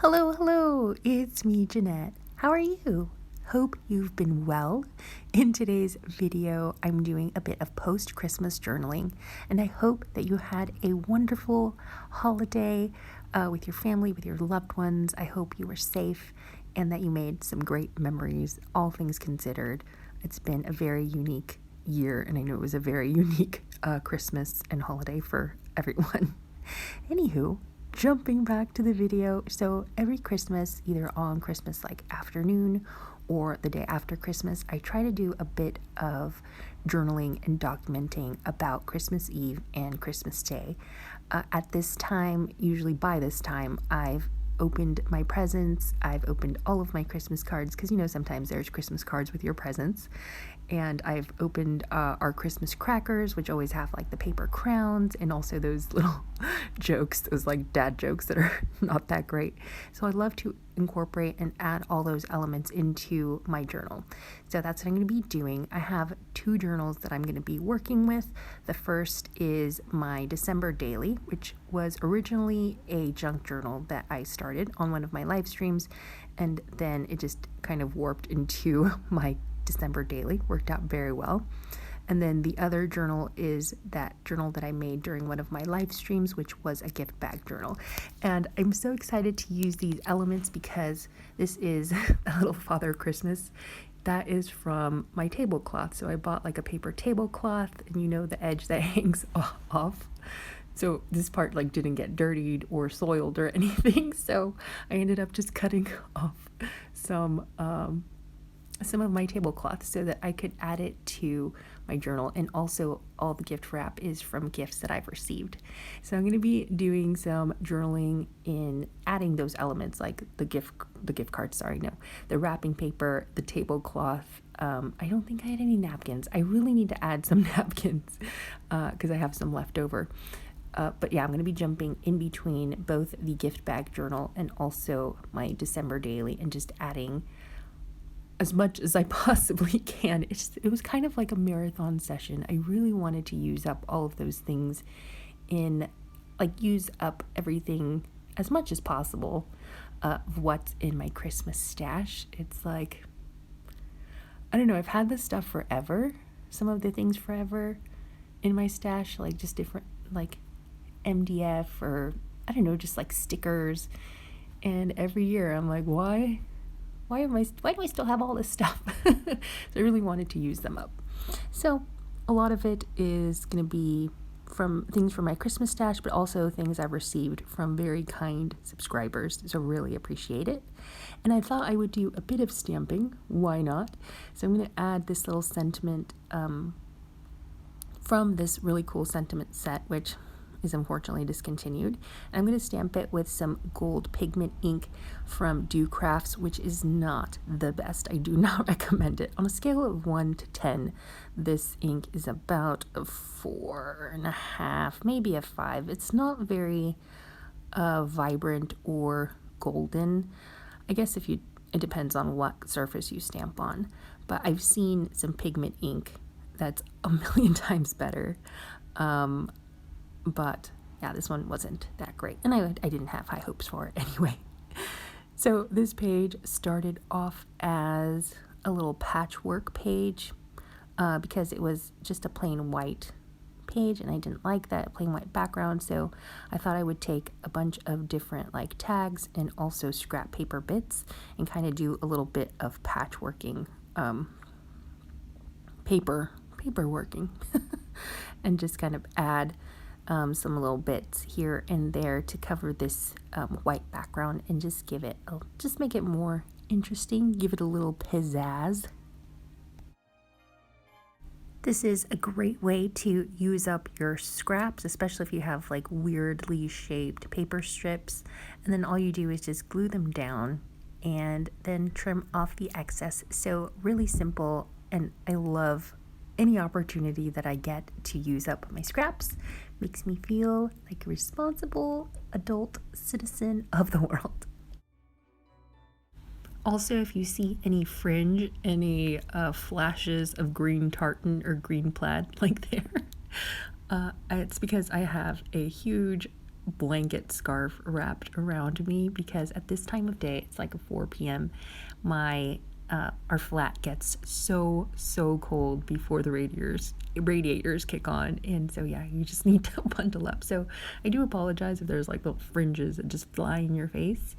Hello, hello, it's me, Janette. How are you? Hope you've been well. In today's video, I'm doing a bit of post-Christmas journaling, and I hope that you had a wonderful holiday with your family, with your loved ones. I hope you were safe and that you made some great memories, all things considered. It's been a very unique year, and I know it was a very unique Christmas and holiday for everyone. Anywho, jumping back to the video, so every Christmas, either on Christmas like afternoon or the day after Christmas, I try to do a bit of journaling and documenting about Christmas Eve and Christmas Day. At this time, usually by this time, I've opened my presents. I've opened all of my Christmas cards because sometimes there's Christmas cards with your presents, and I've opened our Christmas crackers, which always have like the paper crowns and also those little jokes, those like dad jokes that are not that great. So I love to incorporate and add all those elements into my journal. So that's what I'm going to be doing. I have two journals that I'm going to be working with. The first is my December daily, which was originally a junk journal that I started on one of my live streams, and then it just kind of warped into my December daily. Worked out very well. And then the other journal is that journal that I made during one of my live streams, which was a gift bag journal. And I'm so excited to use these elements because this is a little Father Christmas. That is from my tablecloth. So I bought like a paper tablecloth, and the edge that hangs off. So this part like didn't get dirtied or soiled or anything. So I ended up just cutting off some of my tablecloth so that I could add it to my journal. And also all the gift wrap is from gifts that I've received. So I'm going to be doing some journaling in adding those elements, like the gift cards, the wrapping paper, the tablecloth. I don't think I had any napkins. I really need to add some napkins because I have some left over. But yeah, I'm going to be jumping in between both the gift bag journal and also my December daily and just adding as much as I possibly can. It was kind of like a marathon session. I really wanted to use up all of those things use up everything as much as possible of what's in my Christmas stash. It's like, I don't know, I've had this stuff forever, some of the things forever in my stash, like just different, like MDF or I don't know, just like stickers. And every year I'm like, why do I still have all this stuff? So I really wanted to use them up. So a lot of it is going to be from things from my Christmas stash, but also things I've received from very kind subscribers. So really appreciate it. And I thought I would do a bit of stamping. Why not? So I'm going to add this little sentiment from this really cool sentiment set, which is unfortunately discontinued. And I'm going to stamp it with some gold pigment ink from Do Crafts, which is not the best. I do not recommend it. On a scale of 1 to 10, this ink is about a 4.5, maybe a 5. It's not very vibrant or golden. I guess it depends on what surface you stamp on. But I've seen some pigment ink that's a million times better. But yeah, this one wasn't that great, and I didn't have high hopes for it anyway. So this page started off as a little patchwork page because it was just a plain white page, and I didn't like that plain white background, so I thought I would take a bunch of different like tags and also scrap paper bits and kind of do a little bit of patchworking, paper working and just kind of add some little bits here and there to cover this white background and just make it more interesting, give it a little pizzazz. This is a great way to use up your scraps, especially if you have like weirdly shaped paper strips, and then all you do is just glue them down and then trim off the excess. So really simple, and I love any opportunity that I get to use up my scraps. Makes me feel like a responsible adult citizen of the world. Also, if you see any fringe, any flashes of green tartan or green plaid like there, it's because I have a huge blanket scarf wrapped around me because at this time of day, it's like 4 p.m. Our flat gets so cold before the radiators kick on, and so yeah, you just need to bundle up. So I do apologize if there's like little fringes that just fly in your face.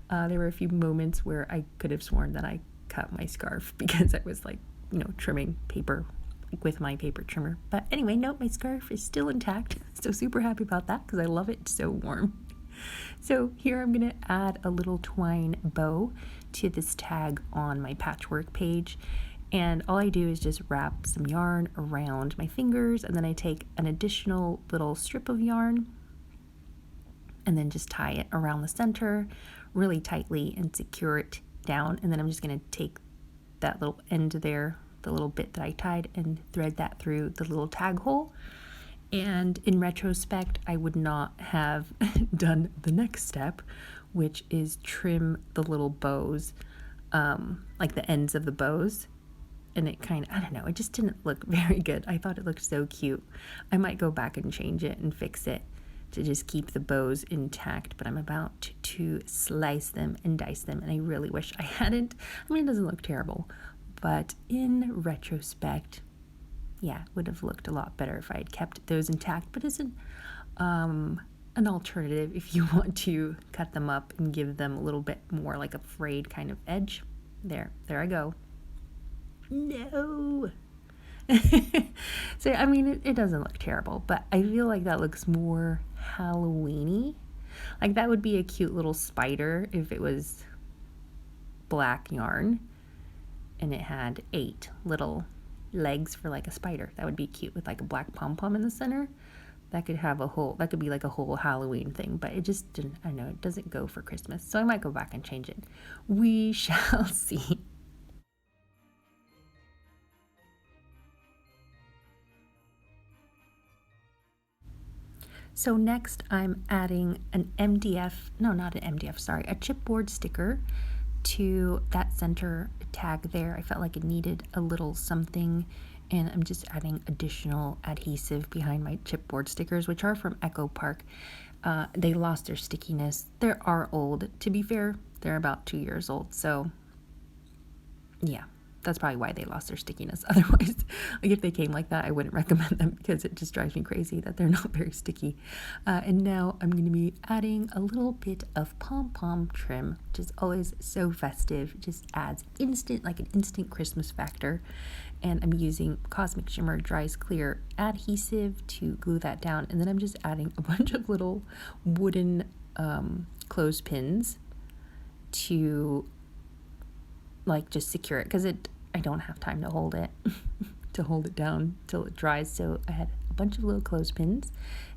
There were a few moments where I could have sworn that I cut my scarf because I was like, trimming paper with my paper trimmer. But anyway, no, my scarf is still intact. So super happy about that because I love it. It's so warm. So here I'm going to add a little twine bow to this tag on my patchwork page. And all I do is just wrap some yarn around my fingers, and then I take an additional little strip of yarn and then just tie it around the center really tightly and secure it down. And then I'm just going to take that little end there, the little bit that I tied, and thread that through the little tag hole. And in retrospect, I would not have done the next step, which is trim the little bows, like the ends of the bows. And it kind of, I don't know, it just didn't look very good. I thought it looked so cute. I might go back and change it and fix it to just keep the bows intact, but I'm about to slice them and dice them, and I really wish I hadn't. I mean, it doesn't look terrible, but in retrospect, yeah, it would have looked a lot better if I had kept those intact. But it's an alternative if you want to cut them up and give them a little bit more like a frayed kind of edge. There I go. No. So, I mean, it doesn't look terrible, but I feel like that looks more Halloween-y. Like that would be a cute little spider if it was black yarn and it had 8 little legs for like a spider. That would be cute with like a black pom-pom in the center. That could be like a whole Halloween thing, but it just didn't, I know it doesn't go for Christmas. So I might go back and change it. We shall see. So next I'm adding a chipboard sticker to that center tag there. I felt like it needed a little something, and I'm just adding additional adhesive behind my chipboard stickers, which are from Echo Park. They lost their stickiness. They are old. To be fair, they're about 2 years old, so yeah. That's probably why they lost their stickiness. Otherwise, like if they came like that, I wouldn't recommend them because it just drives me crazy that they're not very sticky. And now I'm going to be adding a little bit of pom-pom trim, which is always so festive. It just adds an instant Christmas factor. And I'm using Cosmic Shimmer Dries Clear adhesive to glue that down. And then I'm just adding a bunch of little wooden clothespins to like just secure it, because I don't have time to hold it down till it dries. So I had a bunch of little clothespins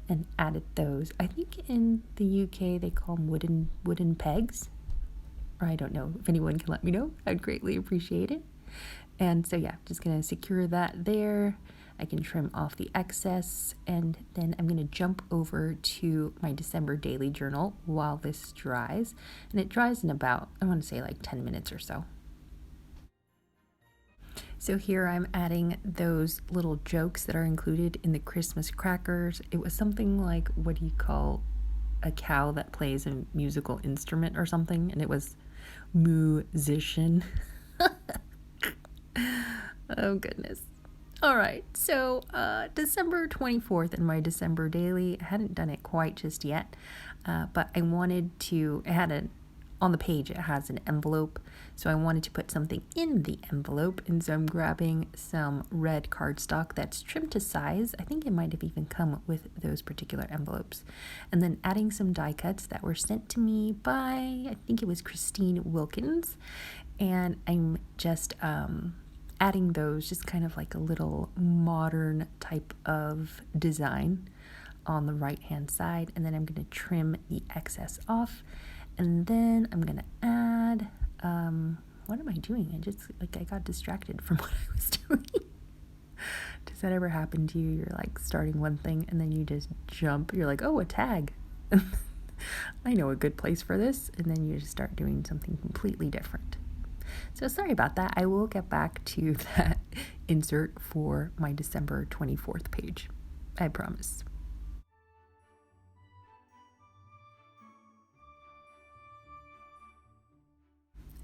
and added those. I think in the UK they call them wooden pegs, or I don't know. If anyone can let me know, I'd greatly appreciate it. And so yeah, just gonna secure that there. I can trim off the excess, and then I'm going to jump over to my December daily journal while this dries. And it dries in about, I want to say like 10 minutes or so. So here I'm adding those little jokes that are included in the Christmas crackers. It was something like, what do you call a cow that plays a musical instrument or something? And it was musician. Oh goodness. All right, so December 24th in my December daily. I hadn't done it quite just yet, but I wanted to, on the page it has an envelope, so I wanted to put something in the envelope, and so I'm grabbing some red cardstock that's trimmed to size. I think it might have even come with those particular envelopes, and then adding some die cuts that were sent to me by, I think it was Christine Wilkins, and I'm just adding those, just kind of like a little modern type of design on the right hand side, and then I'm going to trim the excess off. And then I'm going to add, what am I doing? I got distracted from what I was doing. Does that ever happen to you? You're like starting one thing and then you just jump. You're like, oh, a tag. I know a good place for this. And then you just start doing something completely different. So sorry about that. I will get back to that insert for my December 24th page. I promise.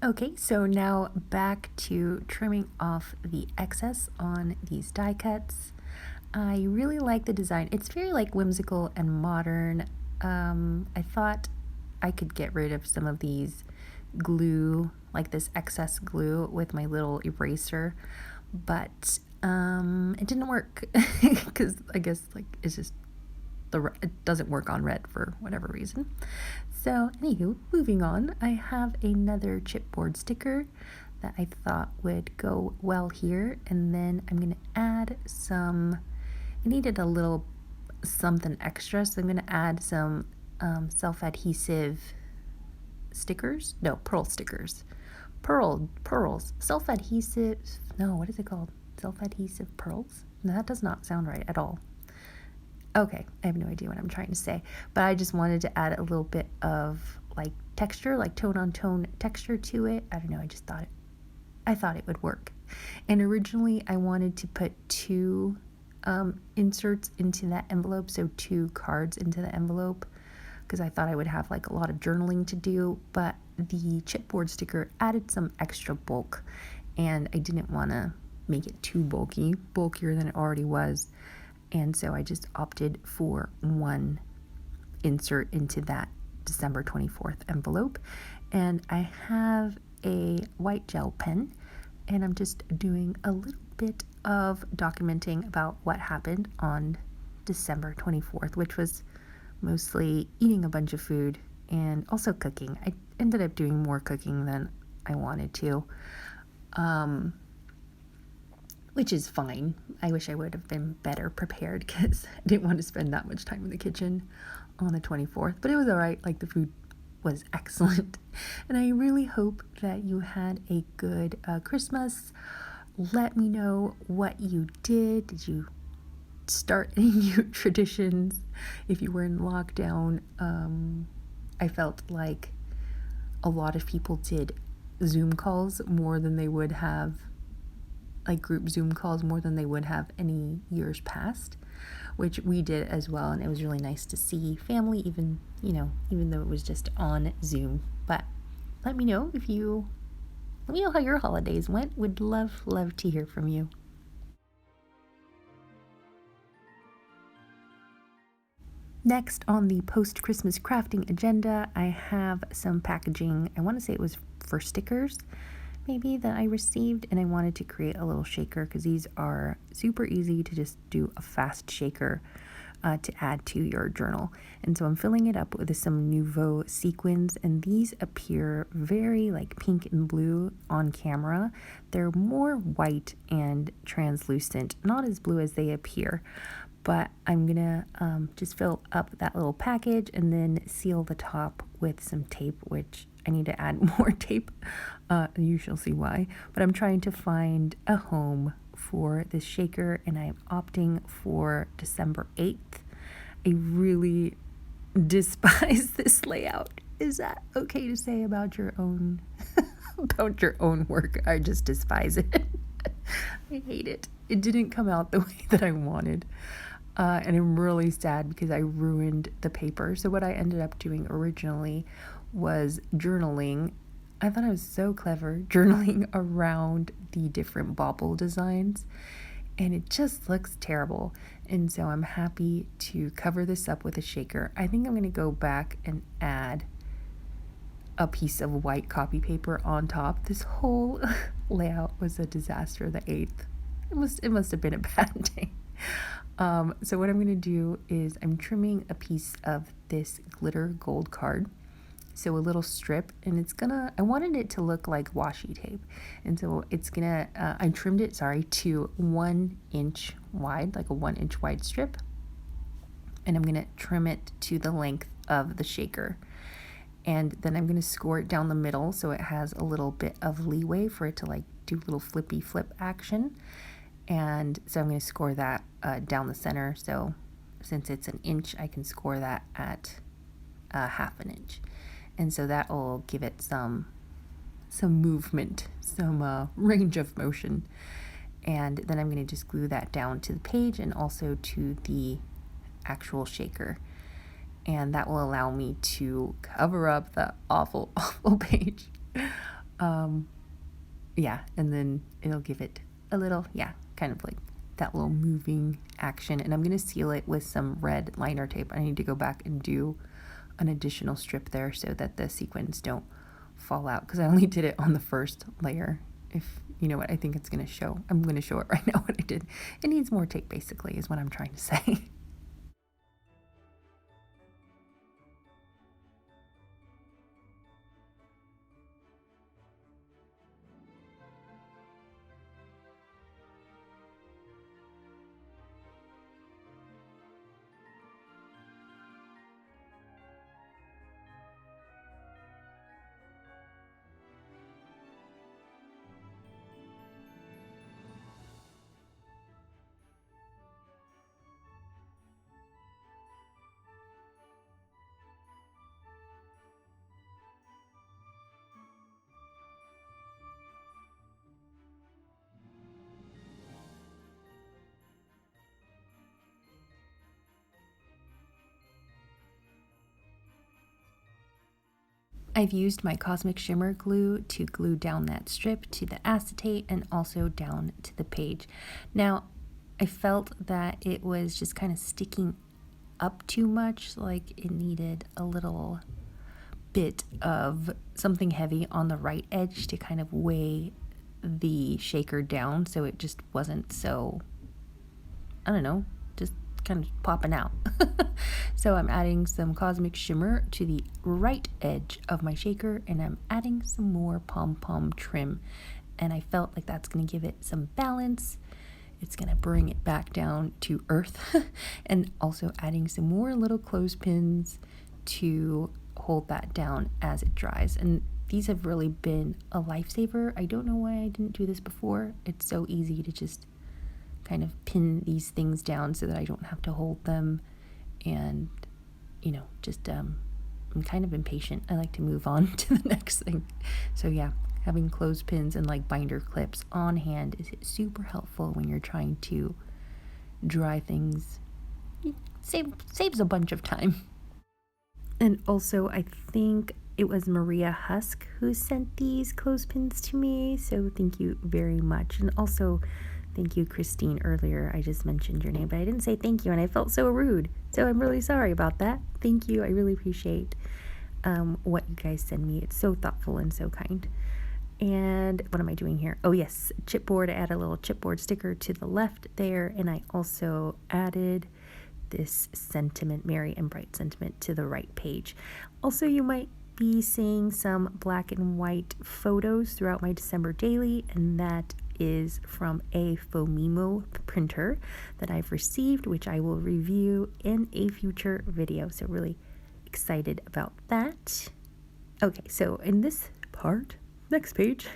Okay, so now back to trimming off the excess on these die cuts. I really like the design. It's very like whimsical and modern. I thought I could get rid of some of these glue, like this excess glue with my little eraser, but it didn't work because I guess like it's just it doesn't work on red for whatever reason. So anywho, moving on, I have another chipboard sticker that I thought would go well here, and then I'm going to add some, I needed a little something extra, so I'm going to add some self-adhesive stickers, no, pearl stickers, pearls, self-adhesive, no, what is it called, self-adhesive pearls? No, that does not sound right at all. Okay, I have no idea what I'm trying to say, but I just wanted to add a little bit of like texture, like tone on tone texture to it. I don't know, I thought it would work. And originally I wanted to put two inserts into that envelope, so 2 cards into the envelope, because I thought I would have like a lot of journaling to do, but the chipboard sticker added some extra bulk, and I didn't want to make it too bulkier than it already was. And so I just opted for 1 insert into that December 24th envelope. And I have a white gel pen, and I'm just doing a little bit of documenting about what happened on December 24th, which was mostly eating a bunch of food and also cooking. I ended up doing more cooking than I wanted to. Which is fine. I wish I would have been better prepared because I didn't want to spend that much time in the kitchen on the 24th, but it was all right. Like, the food was excellent. And I really hope that you had a good Christmas. Let me know what you did. Did you start any new traditions? If you were in lockdown, I felt like a lot of people did Zoom calls more than they would have, like group Zoom calls more than they would have any years past, which we did as well, and it was really nice to see family, even though it was just on Zoom. But let me know how your holidays went. Would love to hear from you. Next on the post-Christmas crafting agenda, I have some packaging. I want to say it was for stickers maybe that I received, and I wanted to create a little shaker because these are super easy to just do a fast shaker to add to your journal. And so I'm filling it up with some Nouveau sequins, and these appear very like pink and blue on camera. They're more white and translucent, not as blue as they appear. But I'm gonna just fill up that little package and then seal the top with some tape, which I need to add more tape. You shall see why. But I'm trying to find a home for this shaker, and I'm opting for December 8th. I really despise this layout. Is that okay to say about your own about your own work? I just despise it. I hate it. It didn't come out the way that I wanted. And I'm really sad because I ruined the paper. So what I ended up doing originally was journaling. I thought I was so clever, journaling around the different bauble designs, and it just looks terrible. And so I'm happy to cover this up with a shaker. I think I'm going to go back and add a piece of white copy paper on top. This whole layout was a disaster the 8th. It must have been a bad day. So what I'm going to do is I'm trimming a piece of this glitter gold card. So a little strip, and I wanted it to look like washi tape. And so I trimmed it, to 1 inch wide, like a 1 inch wide strip. And I'm going to trim it to the length of the shaker. And then I'm going to score it down the middle so it has a little bit of leeway for it to like do a little flippy flip action. And so I'm going to score that down the center. So since it's 1 inch, I can score that at 1/2 inch. And so that will give it some movement, some range of motion. And then I'm going to just glue that down to the page and also to the actual shaker. And that will allow me to cover up the awful page. Yeah, and then it'll give it a little, kind of like that little moving action. And I'm going to seal it with some red liner tape. I need to go back and do an additional strip there so that the sequins don't fall out, because I only did it on the first layer. If you know what I think it's going to show, I'm going to show it right now what I did. It needs more tape, basically, is what I'm trying to say. I've used my Cosmic Shimmer glue to glue down that strip to the acetate and also down to the page. Now, I felt that it was just kind of sticking up too much, like it needed a little bit of something heavy on the right edge to kind of weigh the shaker down so it just wasn't so, I don't know, just kind of popping out. So I'm adding some Cosmic Shimmer to the right edge of my shaker, and I'm adding some more pom-pom trim, and I felt like that's going to give it some balance. It's going to bring it back down to earth. And also adding some more little clothespins to hold that down as it dries. And these have really been a lifesaver. I don't know why I didn't do this before. It's so easy to just kind of pin these things down so that I don't have to hold them. And, just I'm kind of impatient. I like to move on to the next thing. So yeah, having clothespins and like binder clips on hand is super helpful when you're trying to dry things. It saves a bunch of time. And also, I think it was Maria Husk who sent these clothespins to me. So thank you very much. And also, thank you, Christine, earlier. I just mentioned your name, but I didn't say thank you, and I felt so rude. So I'm really sorry about that. Thank you. I really appreciate what you guys send me. It's so thoughtful and so kind. And what am I doing here? Oh, yes, chipboard. I added a little chipboard sticker to the left there, and I also added this sentiment, merry and bright sentiment, to the right page. Also, you might be seeing some black and white photos throughout my December daily, and that is from a Fomimo printer that I've received, which I will review in a future video. So really excited about that. Okay, so in this part, next page,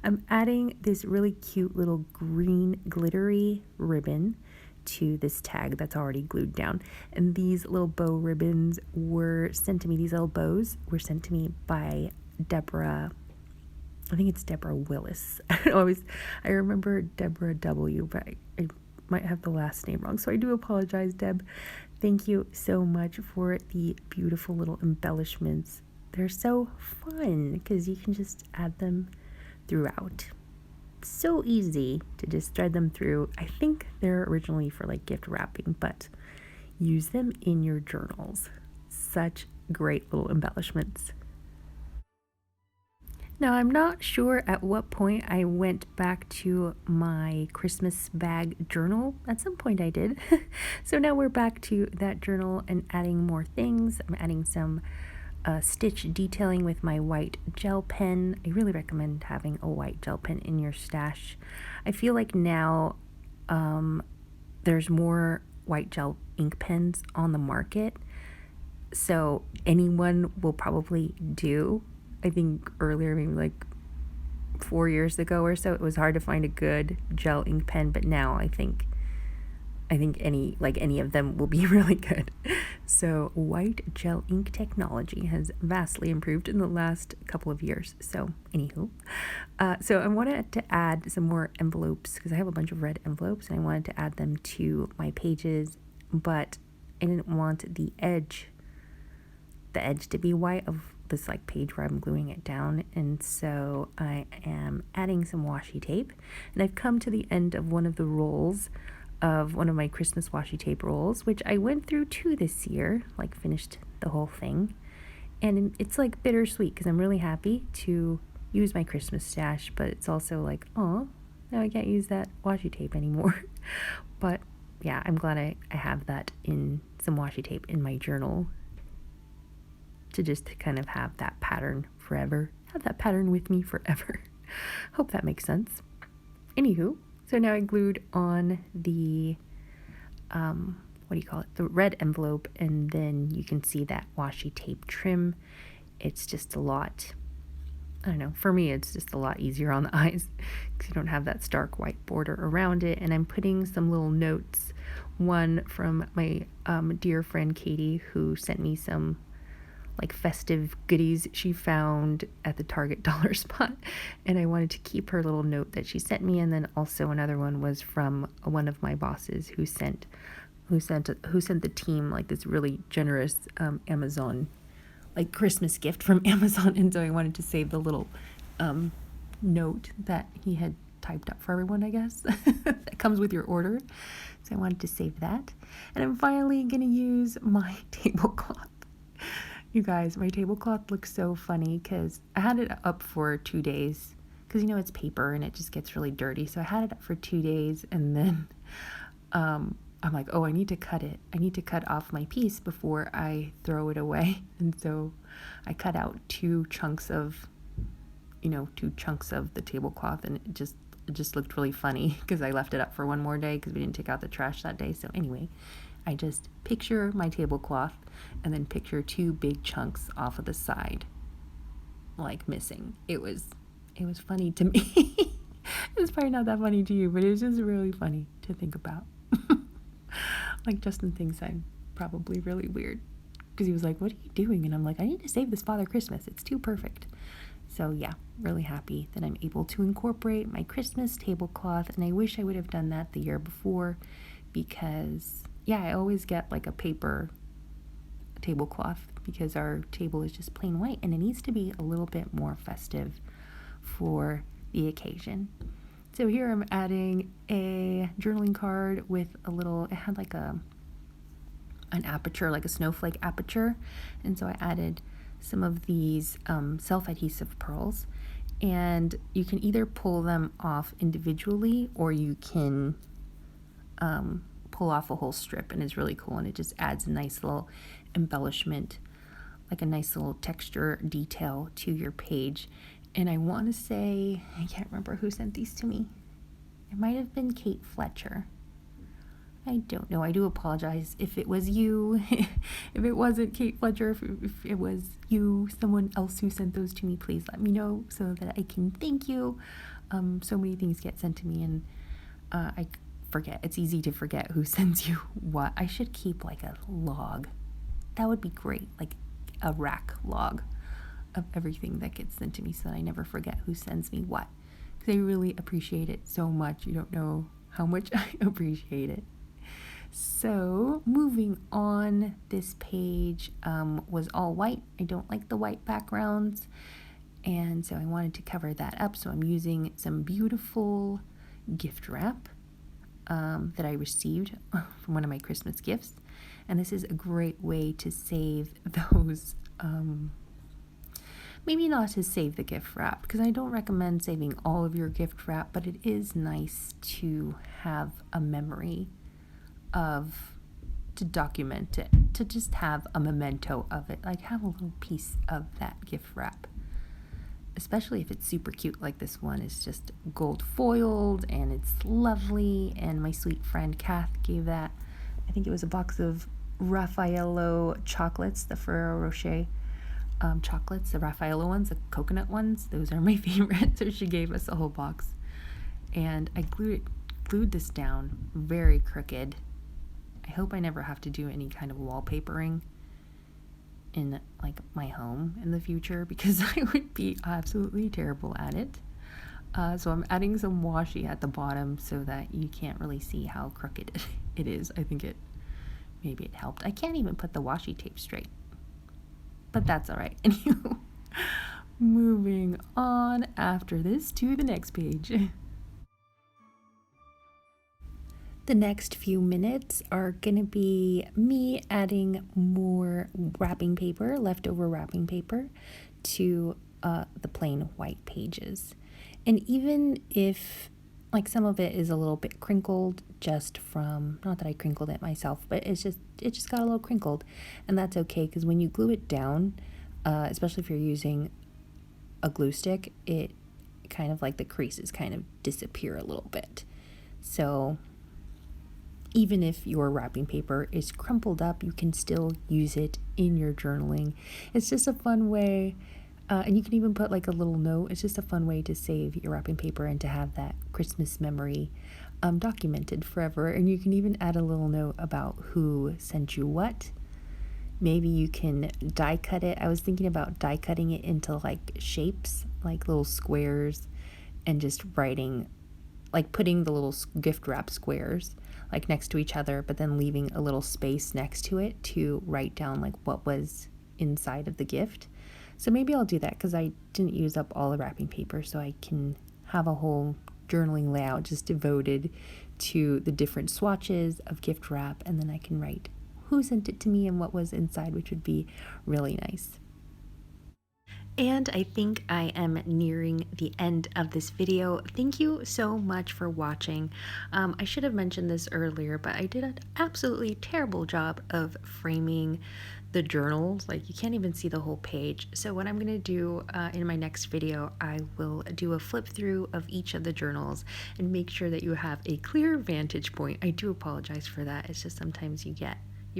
I'm adding this really cute little green glittery ribbon to this tag that's already glued down. And these little bow ribbons were sent to me, these little bows were sent to me by Deborah. I think it's Deborah Willis. I remember Deborah W, but I might have the last name wrong. So I do apologize, Deb. Thank you so much for the beautiful little embellishments. They're so fun because you can just add them throughout. So easy to just thread them through. I think they're originally for like gift wrapping, but use them in your journals. Such great little embellishments. Now, I'm not sure at what point I went back to my Christmas bag journal. At some point I did. So now we're back to that journal and adding more things. I'm adding some stitch detailing with my white gel pen. I really recommend having a white gel pen in your stash. I feel like now there's more white gel ink pens on the market, so anyone will probably do. I think earlier, maybe like 4 years ago or so, it was hard to find a good gel ink pen, but now I think any of them will be really good. So white gel ink technology has vastly improved in the last couple of years. So anywho, so I wanted to add some more envelopes because I have a bunch of red envelopes and I wanted to add them to my pages, but I didn't want the edge to be white of this like page where I'm gluing it down, and so I am adding some washi tape, and I've come to the end of one of the rolls of one of my Christmas washi tape rolls, which I went through 2 this year, like finished the whole thing, and it's like bittersweet because I'm really happy to use my Christmas stash, but it's also like, oh, now I can't use that washi tape anymore. But yeah, I'm glad I have that in some washi tape in my journal to just kind of have that pattern forever, have that pattern with me forever. Hope that makes sense. Anywho, so now I glued on the, the red envelope, and then you can see that washi tape trim. It's just a lot, I don't know, for me it's just a lot easier on the eyes because you don't have that stark white border around it. And I'm putting some little notes, one from my dear friend Katie, who sent me some like festive goodies she found at the Target dollar spot, and I wanted to keep her little note that she sent me. And then also another one was from one of my bosses who sent the team like this really generous Amazon like Christmas gift from Amazon, and so I wanted to save the little note that he had typed up for everyone, I guess, that comes with your order. So I wanted to save that. And I'm finally gonna use my tablecloth. You guys, my tablecloth looks so funny because I had it up for 2 days because, it's paper and it just gets really dirty. So I had it up for 2 days, and then I'm like, oh, I need to cut it. I need to cut off my piece before I throw it away. And so I cut out 2 chunks of the tablecloth, and it just looked really funny because I left it up for one more day because we didn't take out the trash that day. So anyway, I just picture my tablecloth and then picture 2 big chunks off of the side, like missing. It was funny to me. It was probably not that funny to you, but it was just really funny to think about. Like Justin thinks I'm probably really weird because he was like, what are you doing? And I'm like, I need to save this Father Christmas. It's too perfect. So yeah, really happy that I'm able to incorporate my Christmas tablecloth, and I wish I would have done that the year before because I always get like a paper tablecloth because our table is just plain white, and it needs to be a little bit more festive for the occasion. So here I'm adding a journaling card with it had like an aperture, like a snowflake aperture, and so I added some of these self-adhesive pearls, and you can either pull them off individually or you can pull off a whole strip, and it's really cool, and it just adds a nice little embellishment, like a nice little texture detail to your page. And I want to say, I can't remember who sent these to me. It might have been Kate Fletcher. I don't know. I do apologize if it was you. If it wasn't Kate Fletcher, if it was you, someone else who sent those to me, please let me know so that I can thank you. So many things get sent to me, and I forget. It's easy to forget who sends you what. I should keep like a log. That would be great, like a rack log of everything that gets sent to me so that I never forget who sends me what, because I really appreciate it so much. You don't know how much I appreciate it. So moving on, this page was all white. I don't like the white backgrounds, and so I wanted to cover that up. So I'm using some beautiful gift wrap that I received from one of my Christmas gifts, and this is a great way to save those maybe not to save the gift wrap, because I don't recommend saving all of your gift wrap, but it is nice to have a memory to document it, to just have a memento of it, like have a little piece of that gift wrap, especially if it's super cute like this one. Is just gold foiled and it's lovely, and my sweet friend Kath gave that. I think it was a box of Raffaello chocolates, the Ferrero Rocher chocolates, the Raffaello ones, the coconut ones. Those are my favorite. So she gave us a whole box, and I glued this down very crooked. I hope I never have to do any kind of wallpapering in like my home in the future, because I would be absolutely terrible at it. So I'm adding some washi at the bottom so that you can't really see how crooked it is. I think maybe it helped. I can't even put the washi tape straight. but that's all right. Anywho, moving on after this to the next page. The next few minutes are going to be me adding more wrapping paper, leftover wrapping paper, to the plain white pages. And even if like some of it is a little bit crinkled just from, not that I crinkled it myself, but it just got a little crinkled, and that's okay because when you glue it down, especially if you're using a glue stick, it kind of like the creases kind of disappear a little bit. So even if your wrapping paper is crumpled up, you can still use it in your journaling. It's just a fun way, and you can even put like a little note. It's just a fun way to save your wrapping paper and to have that Christmas memory documented forever. And you can even add a little note about who sent you what. Maybe you can die cut it. I was thinking about die cutting it into like shapes, like little squares, and just writing, like putting the little gift wrap squares like next to each other, but then leaving a little space next to it to write down like what was inside of the gift. So maybe I'll do that because I didn't use up all the wrapping paper, so I can have a whole journaling layout just devoted to the different swatches of gift wrap, and then I can write who sent it to me and what was inside, which would be really nice. And I think I am nearing the end of this video. Thank you so much for watching. I should have mentioned this earlier, but I did an absolutely terrible job of framing the journals. Like you can't even see the whole page. So what I'm going to do in my next video, I will do a flip through of each of the journals and make sure that you have a clear vantage point. I do apologize for that. It's just sometimes you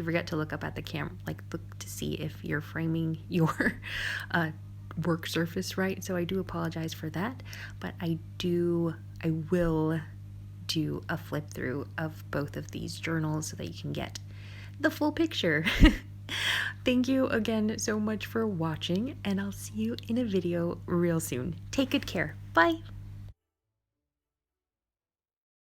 forget to look up at the camera, like look to see if you're framing your work surface right. So I do apologize for that, but I will do a flip through of both of these journals so that you can get the full picture. Thank you again so much for watching, and I'll see you in a video real soon. Take good care. Bye.